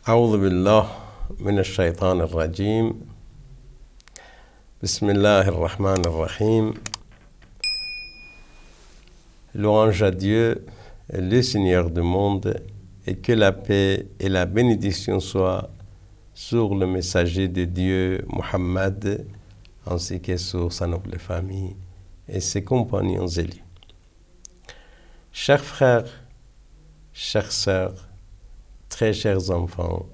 أعوذ بالله من الشيطان الرجيم بسم الله الرحمن الرحيم. Louange à Dieu, le Seigneur du monde, et que la paix et la bénédiction soient sur le messager de Dieu, Muhammad, ainsi que sur sa noble famille et ses compagnons élus. Chers frères, chères sœurs, très chers enfants,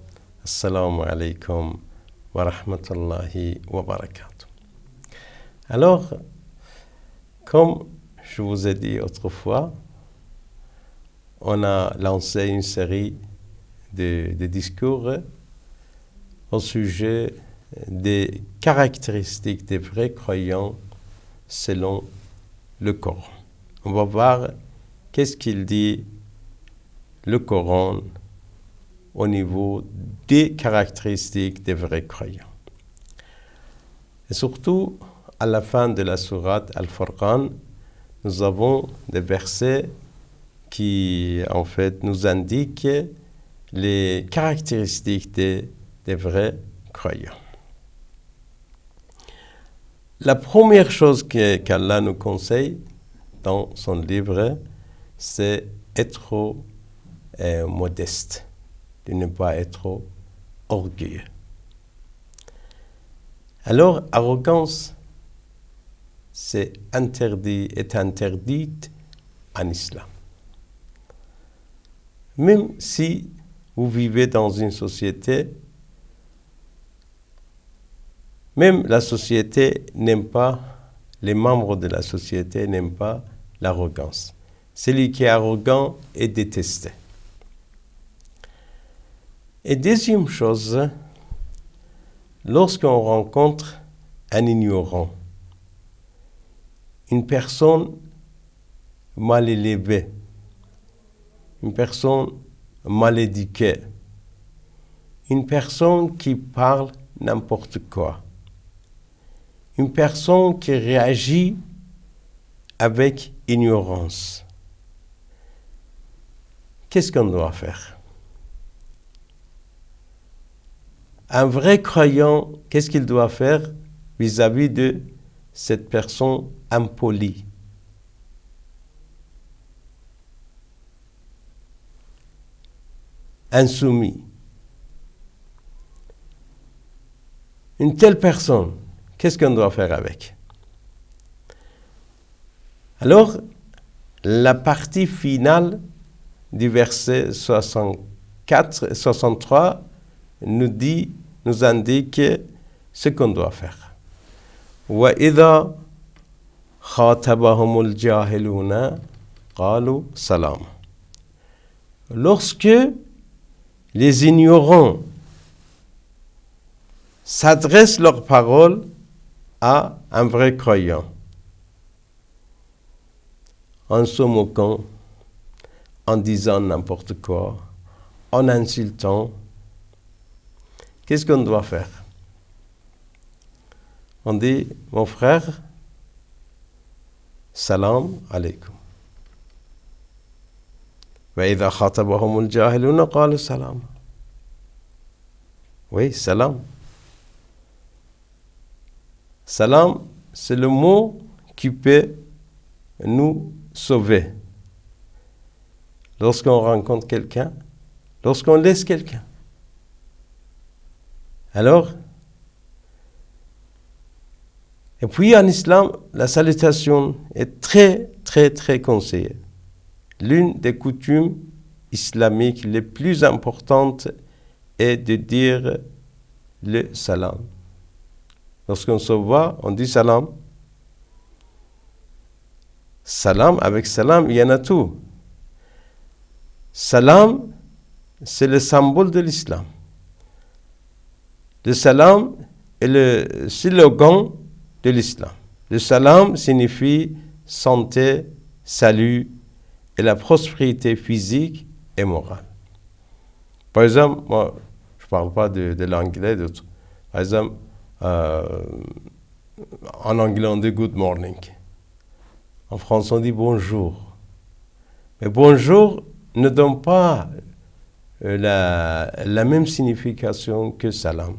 assalamu alaikum wa rahmatullahi wa barakatuh. Alors, comme je vous ai dit autrefois, on a lancé une série de discours au sujet des caractéristiques des vrais croyants selon le Coran. On va voir qu'est-ce qu'il dit le Coran au niveau des caractéristiques des vrais croyants. Et surtout, à la fin de la sourate Al-Furqan, nous avons des versets qui, en fait, nous indiquent les caractéristiques des vrais croyants. La première chose qu'Allah nous conseille dans son livre, c'est être modeste, de ne pas être orgueilleux. Alors, arrogance, est interdite en islam. Même si vous vivez dans une société, même la société n'aime pas, les membres de la société n'aiment pas l'arrogance. Celui qui est arrogant est détesté. Et deuxième chose, lorsqu'on rencontre un ignorant, une personne mal élevée, une personne mal éduquée, une personne qui parle n'importe quoi, une personne qui réagit avec ignorance, qu'est-ce qu'on doit faire? Un vrai croyant, qu'est-ce qu'il doit faire vis-à-vis de cette personne impolie? Insoumis. Une telle personne, qu'est-ce qu'on doit faire avec? Alors, la partie finale du verset 63 nous indique ce qu'on doit faire. وَإِذَا خَاطَبَهُمُ الْجَاهِلُونَ قَالُوا سَلَامًا. Lorsque les ignorants s'adressent leurs paroles à un vrai croyant, en se moquant, en disant n'importe quoi, en insultant, qu'est-ce qu'on doit faire? On dit, mon frère, salam alaikum. وَإِذَا خَاطَبَهُمُ الْجَاهِلُونَ قَالُوا سَلَامًا. Oui, salam. Salam, c'est le mot qui peut nous sauver. Lorsqu'on rencontre quelqu'un, lorsqu'on laisse quelqu'un. Alors, et puis en islam, la salutation est très, très, très conseillée. L'une des coutumes islamiques les plus importantes est de dire le salam. Lorsqu'on se voit, on dit salam. Salam, avec salam, il y en a tout. Salam, c'est le symbole de l'islam. Le salam est le slogan de l'islam. Le salam signifie santé, salut et la prospérité physique et morale. Par exemple, moi, je ne parle pas de l'anglais. Par exemple, en anglais, on dit good morning. En français, on dit bonjour. Mais bonjour ne donne pas la même signification que salam.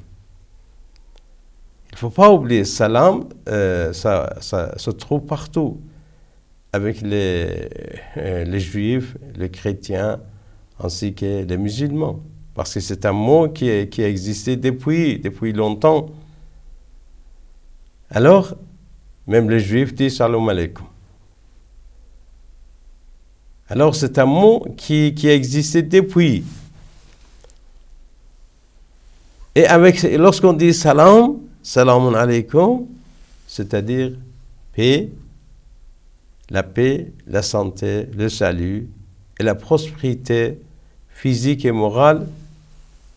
Il ne faut pas oublier, salam, ça se trouve partout, avec les juifs, les chrétiens, ainsi que les musulmans. Parce que c'est un mot qui a existé depuis longtemps. Alors, même les juifs disent salam alaikum. Alors, c'est un mot qui a existé depuis. Et lorsqu'on dit salam, salamun alaikum, c'est-à-dire paix, la santé, le salut et la prospérité physique et morale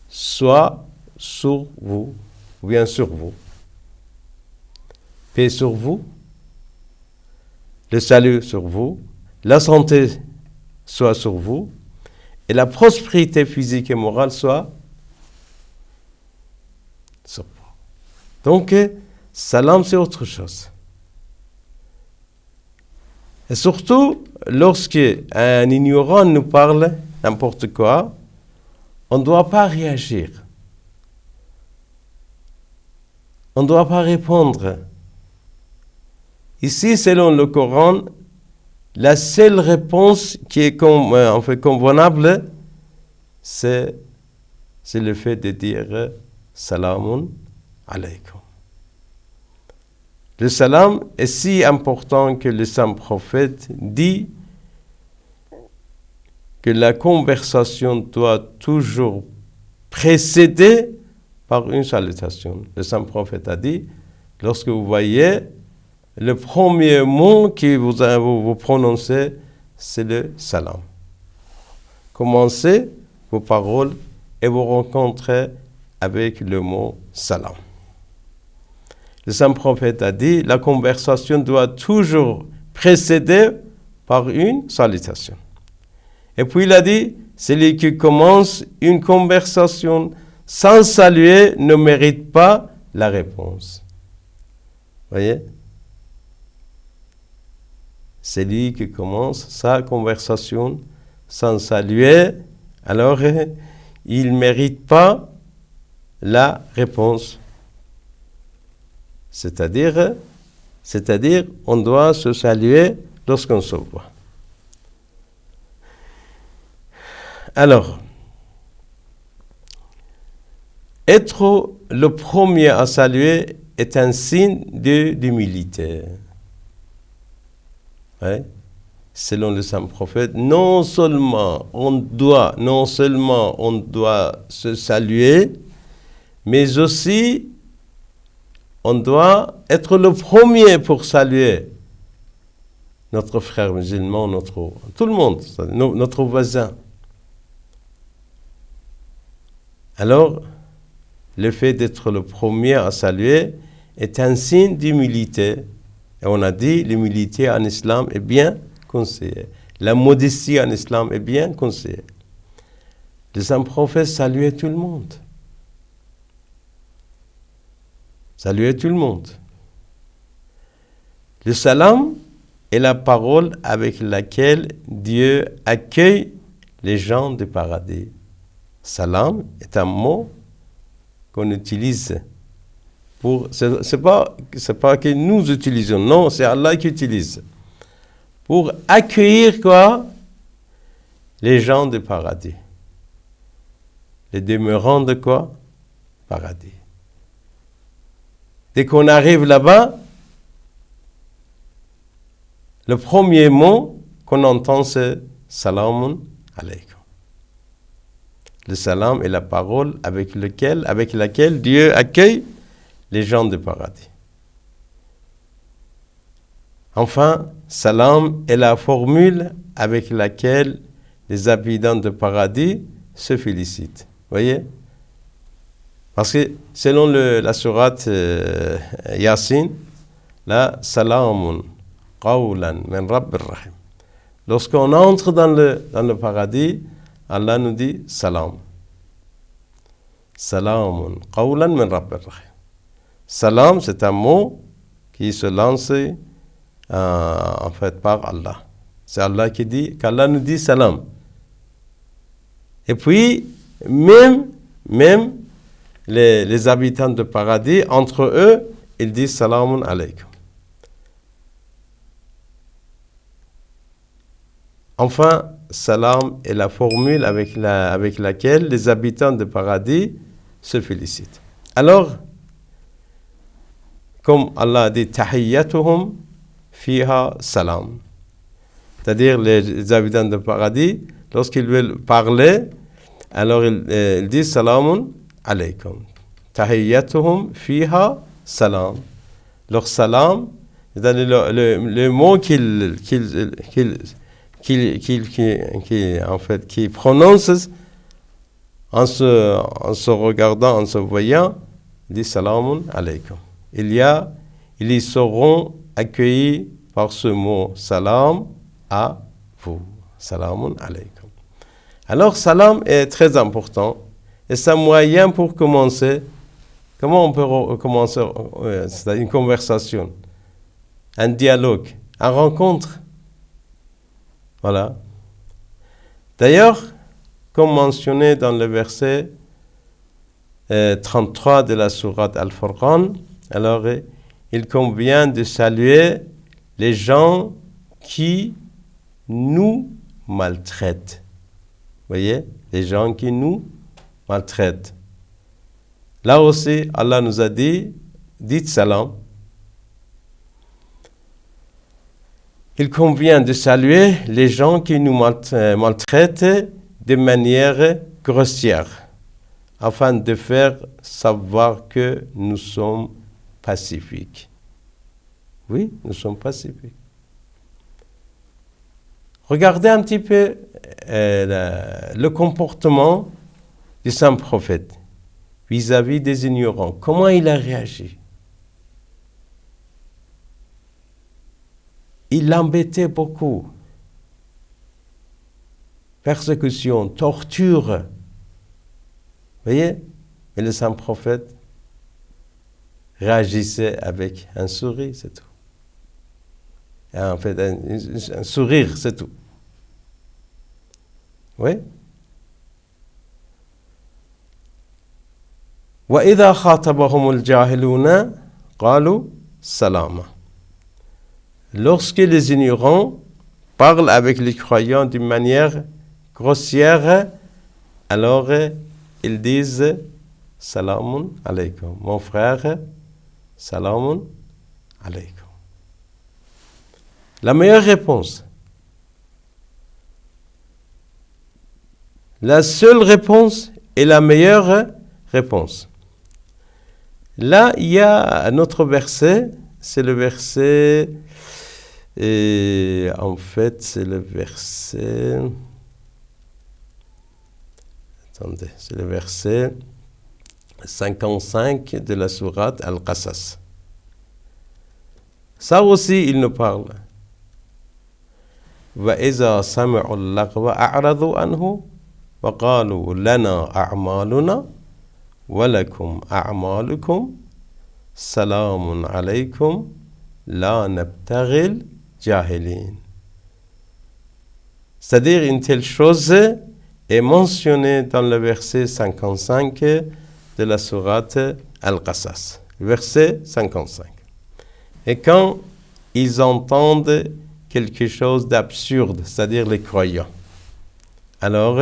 soit sur vous, ou bien sur vous. Paix sur vous, le salut sur vous, la santé soit sur vous, et la prospérité physique et morale soit sur vous. Donc, salam, c'est autre chose. Et surtout, lorsque un ignorant nous parle n'importe quoi, on ne doit pas réagir. On ne doit pas répondre. Ici, selon le Coran, la seule réponse qui est convenable, c'est le fait de dire salamun alaykum. Le salam est si important que le saint prophète dit que la conversation doit toujours précéder par une salutation. Le saint prophète a dit, lorsque vous voyez le premier mot que vous prononcez, c'est le salam. Commencez vos paroles et vous rencontrez avec le mot salam. Le saint prophète a dit, la conversation doit toujours précéder par une salutation. Et puis il a dit, celui qui commence une conversation sans saluer ne mérite pas la réponse. Voyez? Celui qui commence sa conversation sans saluer, alors il ne mérite pas la réponse. C'est-à-dire, on doit se saluer lorsqu'on se voit. Alors, être le premier à saluer est un signe d'humilité. Ouais. Selon le saint prophète, non seulement on doit se saluer, mais aussi on doit être le premier pour saluer notre frère musulman, tout le monde, notre voisin. Alors, le fait d'être le premier à saluer est un signe d'humilité. Et on a dit, l'humilité en islam est bien conseillée. La modestie en islam est bien conseillée. Le saint prophète saluait tout le monde. Saluer tout le monde. Le salam est la parole avec laquelle Dieu accueille les gens du paradis. Salam est un mot qu'on utilise pour... C'est pas que nous utilisons, non, c'est Allah qui utilise. Pour accueillir quoi? Les gens du paradis. Les demeurants de quoi? Paradis. Dès qu'on arrive là-bas, le premier mot qu'on entend, c'est « Salamun alaykum ». Le salam est la parole avec laquelle Dieu accueille les gens du paradis. Enfin, salam est la formule avec laquelle les habitants du paradis se félicitent. Voyez? Parce que selon la sourate Yasin, là, salamun qawlan min rabbir rahim. Lorsqu'on entre dans le paradis, Allah nous dit salam. Salamun qawlan min rabbir rahim. Salam, c'est un mot qui se lance en fait par Allah. C'est Allah qu'Allah nous dit salam. Et puis, même les habitants du paradis, entre eux, ils disent Salamun alaykum. Enfin, salam est la formule avec laquelle les habitants du paradis se félicitent. Alors, comme Allah a dit, tahiyyatuhum fiha salam. C'est-à-dire les habitants du paradis, lorsqu'ils veulent parler, alors ils disent salamun alaykum. Tahiyyatuhum fiha salam. Leur salam, c'est-à-dire le mot qu'ils prononcent en se regardant, en se voyant, ils disent salamun alaykum. Ils seront accueillis par ce mot salam à vous. Salamun alaykum. Alors, salam est très important et c'est un moyen pour commencer. Comment on peut commencer c'est une conversation, un dialogue, une rencontre. Voilà. D'ailleurs, comme mentionné dans le verset 33 de la sourate Al-Furqan, alors il convient de saluer les gens qui nous maltraitent. Vous voyez, les gens qui nous maltraitent. Là aussi, Allah nous a dit, dites salam. Il convient de saluer les gens qui nous maltraitent de manière grossière, afin de faire savoir que nous sommes pacifiques. Oui, nous sommes pacifiques. Regardez un petit peu le comportement du saint prophète vis-à-vis des ignorants. Comment il a réagi? Il l'embêtait beaucoup. Persécution, torture. Vous voyez? Et le saint prophète réagissait avec un sourire, c'est tout. Et en fait, un sourire, c'est tout. Oui? وَإِذَا خَاطَبَهُمُ الْجَاهِلُونَ قَالُوا سَلَامًا. Lorsque les ignorants parlent avec les croyants d'une manière grossière, alors ils disent Salamun alaykum. Mon frère, Salamun alaykum. La meilleure réponse, la seule réponse est la meilleure réponse. Là, il y a un autre verset, c'est le verset, en fait, c'est le verset, attendez, c'est le verset 55 de la sourate Al-Qasas. Ça aussi, il nous parle. وَإِذَا سَمِعُوا اللَّغْوَ أَعْرَضُوا عَنْهُ وَقَالُوا لَنَا أَعْمَالُنَا وَلَكُمْ أَعْمَالُكُمْ سَلَامٌ عَلَيْكُمْ لَا نَبْتَغِي الْجَاهِلِينَ. C'est-à-dire, une telle chose est mentionnée dans le verset 55 de la sourate Al-Qasas. Verset 55. Et quand ils entendent quelque chose d'absurde, c'est-à-dire les croyants, alors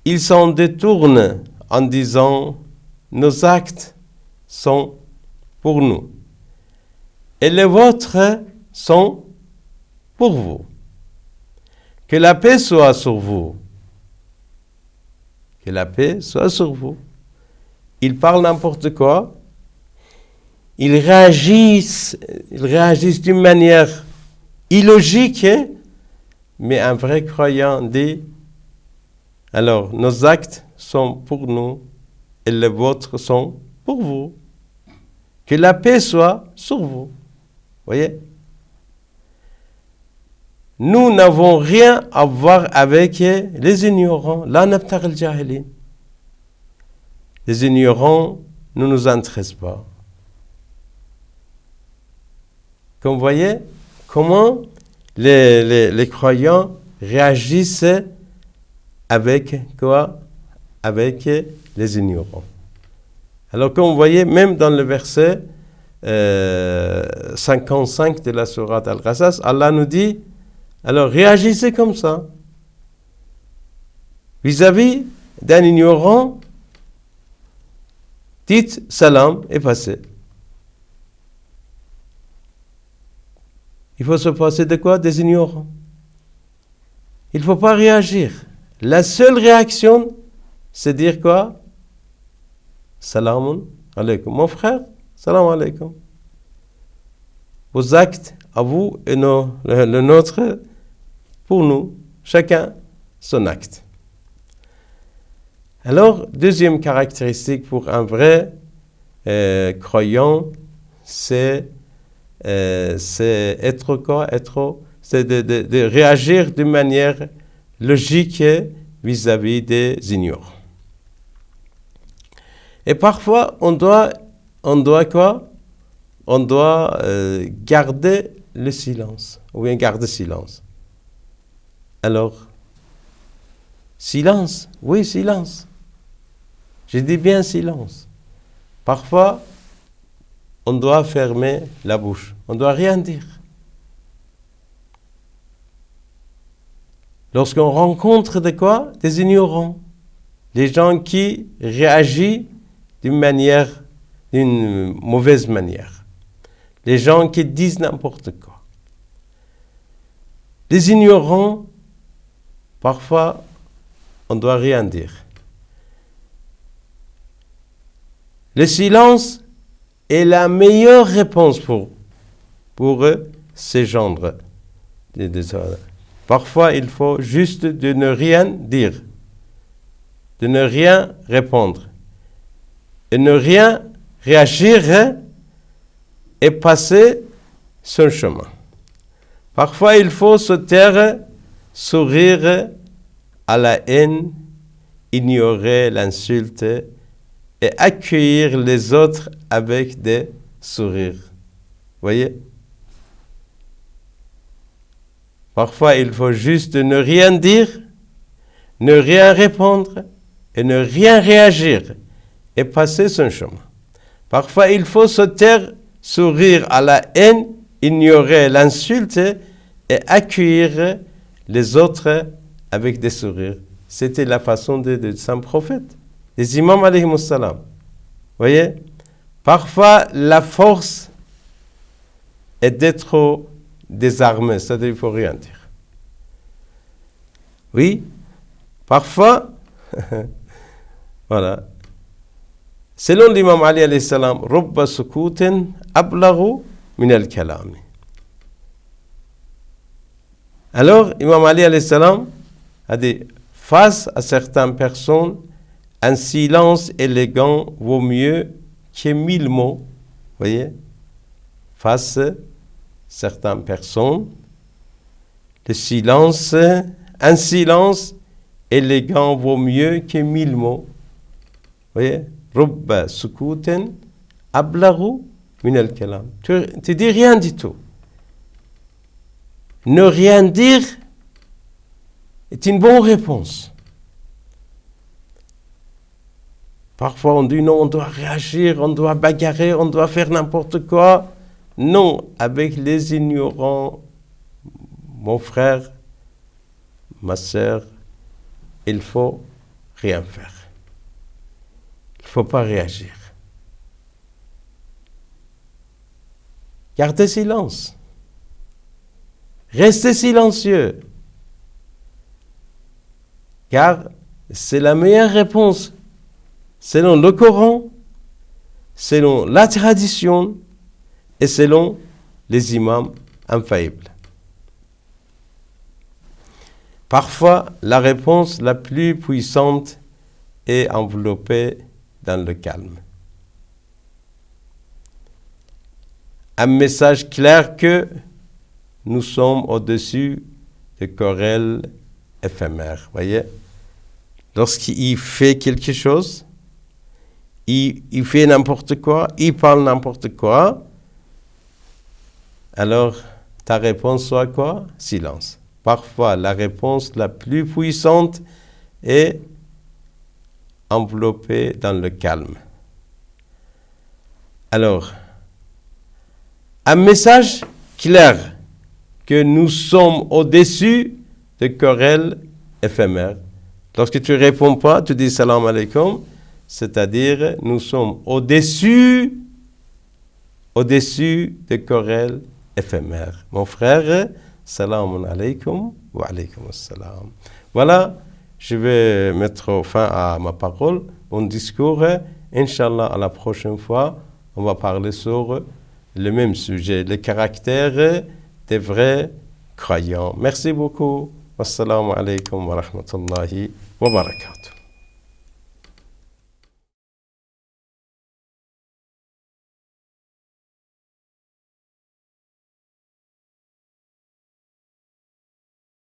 ils s'en détournent en disant « Nos actes sont pour nous et les vôtres sont pour vous. Que la paix soit sur vous. Que la paix soit sur vous. » Ils parlent n'importe quoi. Ils réagissent d'une manière illogique, mais un vrai croyant dit « Alors, nos actes sont pour nous et les vôtres sont pour vous. Que la paix soit sur vous. » Voyez? Nous n'avons rien à voir avec les ignorants. La nabtaghi al-jahilin. Les ignorants ne nous intéressent pas. Comme vous voyez, comment les croyants réagissent avec quoi? avec les ignorants. Alors comme vous voyez, même dans le verset 55 de la sourate Al-Qasas, Allah nous dit, alors réagissez comme ça. Vis-à-vis d'un ignorant, dites salam et passez. Il faut se passer de quoi? Des ignorants. Il ne faut pas réagir. La seule réaction, c'est dire quoi? Salam alaikum. Mon frère, salam alaikum. Vos actes, à vous et le nôtre, pour nous, chacun son acte. Alors, deuxième caractéristique pour un vrai croyant, c'est être quoi? C'est de réagir de manière logique vis-à-vis des ignorants. Et parfois, on doit quoi? On doit garder le silence, ou bien garder silence. Alors, silence, oui, silence. Je dis bien silence. Parfois, on doit fermer la bouche. On ne doit rien dire. Lorsqu'on rencontre de quoi? Des ignorants. Des gens qui réagissent d'une mauvaise manière. Les gens qui disent n'importe quoi. Les ignorants, parfois, on ne doit rien dire. Le silence est la meilleure réponse pour ces genres. Parfois, il faut juste de ne rien dire, de ne rien répondre, et ne rien réagir et passer son chemin. Parfois, il faut se taire, sourire à la haine, ignorer l'insulte et accueillir les autres avec des sourires. Voyez? Parfois, il faut juste ne rien dire, ne rien répondre et ne rien réagir et passer son chemin. Parfois, il faut se taire, sourire à la haine, ignorer l'insulte et accueillir les autres avec des sourires. C'était la façon de Saint Prophète, des imams alayhi salam. Voyez? Parfois, la force est d'être désarmé, c'est-à-dire qu'il ne faut rien dire. Oui, parfois, voilà. Selon l'imam Ali alayhi salam, Rubba sukutin ablaru min al-kalami. Alors, Imam Ali alayhi salam a dit, face à certaines personnes, un silence élégant vaut mieux que 1000 mots. Voyez? Face à certaines personnes, un silence élégant vaut mieux que 1000 mots. Voyez? Rubba sukutin ablaru min al-kalam. Tu dis rien du tout. Ne rien dire est une bonne réponse. Parfois on dit non, on doit réagir, on doit bagarrer, on doit faire n'importe quoi. Non, avec les ignorants, mon frère, ma sœur, il faut rien faire. Il ne faut pas réagir. Gardez silence. Restez silencieux. Car c'est la meilleure réponse selon le Coran, selon la tradition et selon les imams infaillibles. Parfois, la réponse la plus puissante est enveloppée dans le calme. Un message clair que nous sommes au-dessus de querelles éphémères. Voyez? Lorsqu'il fait quelque chose, il fait n'importe quoi, il parle n'importe quoi, alors ta réponse soit quoi? Silence. Parfois, la réponse la plus puissante est enveloppé dans le calme. Alors, un message clair que nous sommes au-dessus des querelles éphémères. Lorsque tu ne réponds pas, tu dis salam alaikum, c'est-à-dire nous sommes au-dessus des querelles éphémères. Mon frère, salam alaikum wa alaikum assalam. Voilà, je vais mettre fin à ma parole, mon discours. Inch'Allah, à la prochaine fois, on va parler sur le même sujet, le caractère des vrais croyants. Merci beaucoup. Wassalamu alaikum wa rahmatullahi wa barakatuh.